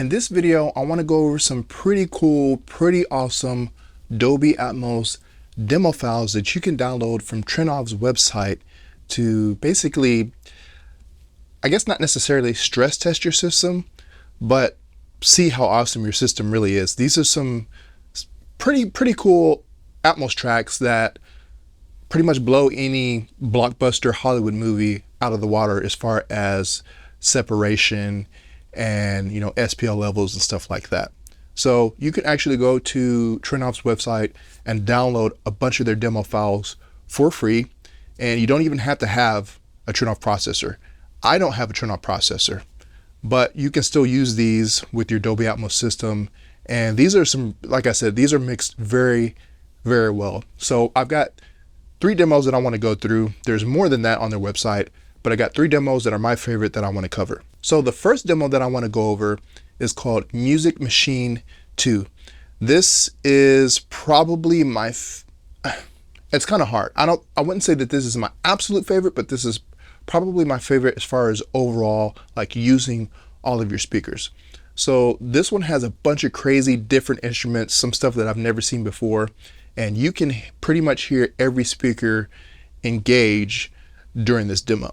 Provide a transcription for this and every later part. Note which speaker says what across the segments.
Speaker 1: In this video, I want to go over some pretty cool, pretty awesome Dolby Atmos demo files that you can download from Trinnov's website to basically, I guess not necessarily stress test your system, but see how awesome your system really is. These are some pretty cool Atmos tracks that pretty much blow any blockbuster Hollywood movie out of the water as far as separation and, you know, SPL levels and stuff like that. So you can actually go to Trinnov's website and download a bunch of their demo files for free, and you don't even have to have a Trinnov processor. I don't have a Trinnov processor, but you can still use these with your Dolby Atmos system. And these are some, like I said, these are mixed very, very well. So I've got 3 demos that I want to go through. There's more than that on their website, but I got 3 demos that are my favorite that I want to cover. So the first demo that I want to go over is called Music Machine 2. This is probably my, it's kind of hard. I wouldn't say that this is my absolute favorite, but this is probably my favorite as far as overall, like using all of your speakers. So this one has a bunch of crazy different instruments, some stuff that I've never seen before, and you can pretty much hear every speaker engage during this demo.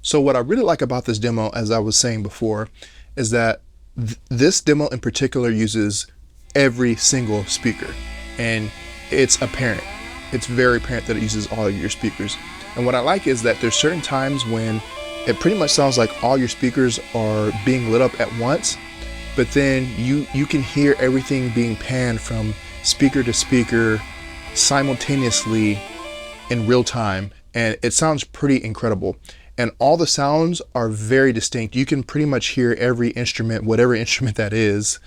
Speaker 1: So what I really like about this demo, as I was saying before, is that this demo in particular uses every single speaker, and it's apparent. It's very apparent that it uses all of your speakers. And what I like is that there's certain times when it pretty much sounds like all your speakers are being lit up at once, but then you can hear everything being panned from speaker to speaker simultaneously in real time, and it sounds pretty incredible. And all the sounds are very distinct. You can pretty much hear every instrument, whatever instrument that is.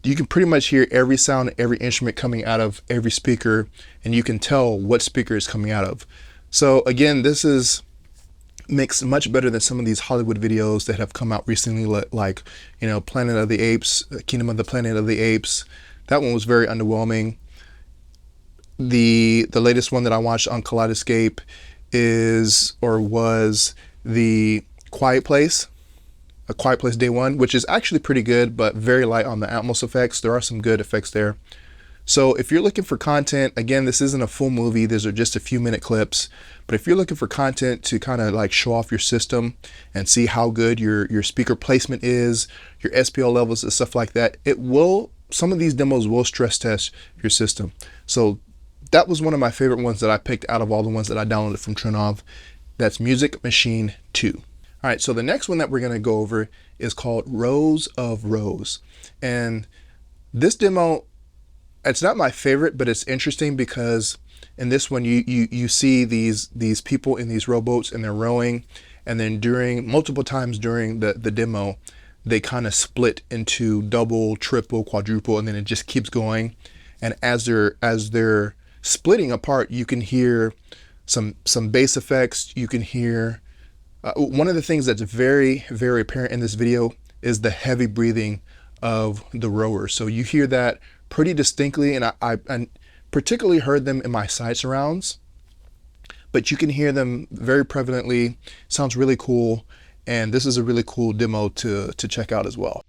Speaker 1: You can pretty much hear every sound, every instrument coming out of every speaker, and you can tell what speaker is coming out of. So again, this is mixed much better than some of these Hollywood videos that have come out recently, like, you know, Planet of the Apes, Kingdom of the Planet of the Apes. That one was very underwhelming. The latest one that I watched on Kaleidescape was the Quiet Place, A Quiet Place Day 1, which is actually pretty good, but very light on the Atmos effects. There are some good effects there. So if you're looking for content, again, this isn't a full movie, these are just a few minute clips, but if you're looking for content to kind of like show off your system and see how good your speaker placement is, your SPL levels and stuff like that, some of these demos will stress test your system. So that was one of my favorite ones that I picked out of all the ones that I downloaded from Trinnov. That's Music Machine 2. All right, so the next one that we're going to go over is called Rows of Rows. And this demo, it's not my favorite, but it's interesting because in this one you see these people in these rowboats and they're rowing, and then multiple times during the demo, they kind of split into double, triple, quadruple, and then it just keeps going. And as they're splitting apart, you can hear some bass effects. You can hear one of the things that's very, very apparent in this video is the heavy breathing of the rowers. So you hear that pretty distinctly, and particularly heard them in my side surrounds, but you can hear them very prevalently. Sounds really cool, and this is a really cool demo to check out as well.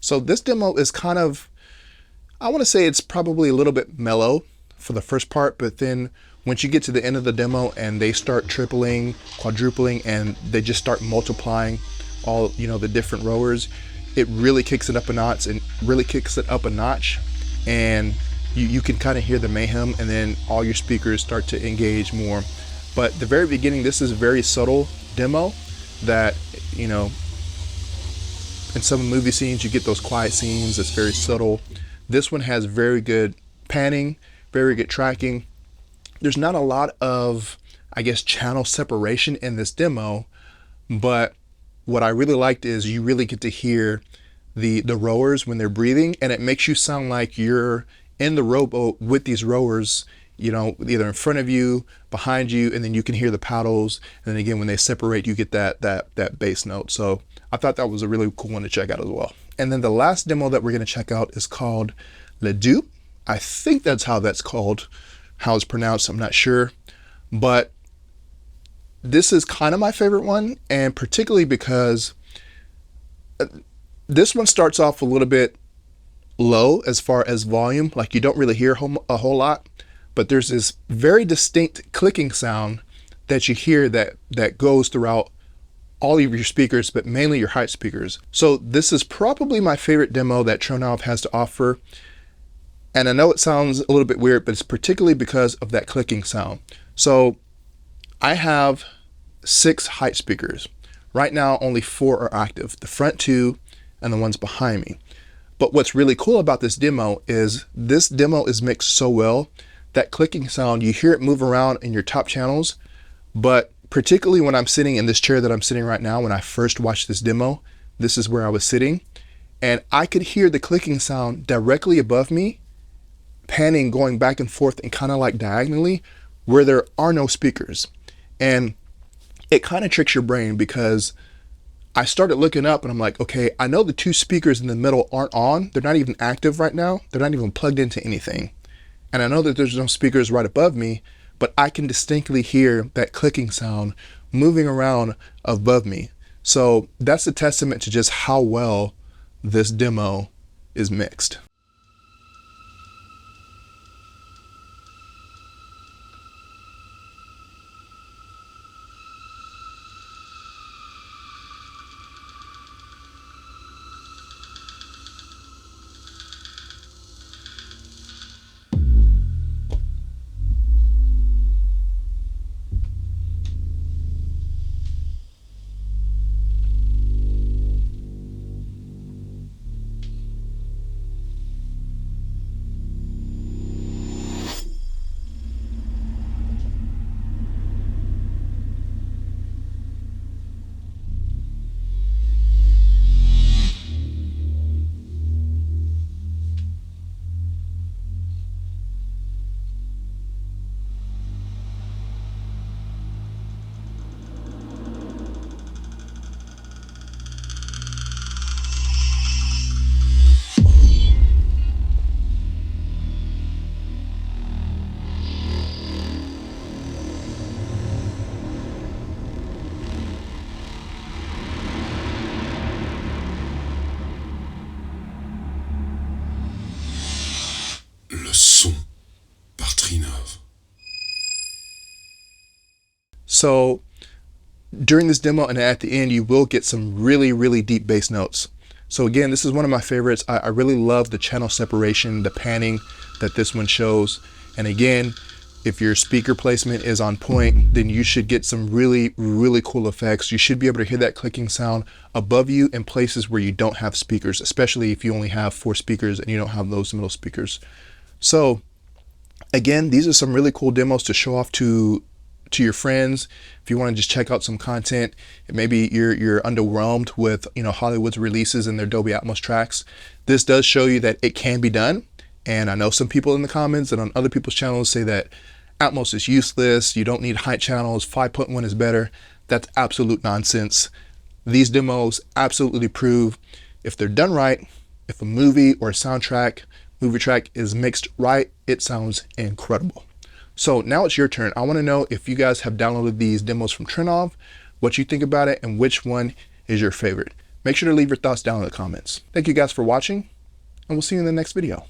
Speaker 1: So this demo is kind of, I want to say it's probably a little bit mellow for the first part, but then once you get to the end of the demo and they start tripling, quadrupling, and they just start multiplying all, you know, the different rowers, it really kicks it up a notch and you can kind of hear the mayhem, and then all your speakers start to engage more. But the very beginning, this is a very subtle demo that, you know, in some movie scenes you get those quiet scenes. It's very subtle. This one has very good panning, very good tracking. There's not a lot of, I guess, channel separation in this demo, but what I really liked is you really get to hear the rowers when they're breathing, and it makes you sound like you're in the rowboat with these rowers, you know, either in front of you, behind you, and then you can hear the paddles. And then again, when they separate, you get that bass note. So I thought that was a really cool one to check out as well. And then the last demo that we're going to check out is called Zidoo. I think that's how that's called, how it's pronounced, I'm not sure. But this is kind of my favorite one, and particularly because this one starts off a little bit low as far as volume, like you don't really hear a whole lot, but there's this very distinct clicking sound that you hear that goes throughout all of your speakers, but mainly your height speakers. So this is probably my favorite demo that Trinnov has to offer. And I know it sounds a little bit weird, but it's particularly because of that clicking sound. So I have 6 height speakers. Right now, only 4 are active, the front 2 and the ones behind me. But what's really cool about this demo is mixed so well. That clicking sound, you hear it move around in your top channels, but particularly when I'm sitting in this chair that I'm sitting right now, when I first watched this demo, this is where I was sitting, and I could hear the clicking sound directly above me, panning, going back and forth and kind of like diagonally where there are no speakers. And it kind of tricks your brain, because I started looking up and I'm like, okay, I know the 2 speakers in the middle aren't on. They're not even active right now. They're not even plugged into anything. And I know that there's no speakers right above me, but I can distinctly hear that clicking sound moving around above me. So that's a testament to just how well this demo is mixed. So during this demo and at the end, you will get some really, really deep bass notes. So again, this is one of my favorites. I really love the channel separation, the panning that this one shows. And again, if your speaker placement is on point, then you should get some really, really cool effects. You should be able to hear that clicking sound above you in places where you don't have speakers, especially if you only have 4 speakers and you don't have those middle speakers. So again, these are some really cool demos to show off to your friends. If you want to just check out some content, and maybe you're underwhelmed with, you know, Hollywood's releases and their Dolby Atmos tracks, this does show you that it can be done. And I know some people in the comments and on other people's channels say that Atmos is useless, you don't need height channels, 5.1 is better. That's absolute nonsense. These demos absolutely prove if they're done right, if a movie or a soundtrack, movie track is mixed right, it sounds incredible. So now it's your turn. I want to know if you guys have downloaded these demos from Trinnov, what you think about it, and which one is your favorite. Make sure to leave your thoughts down in the comments. Thank you guys for watching, and we'll see you in the next video.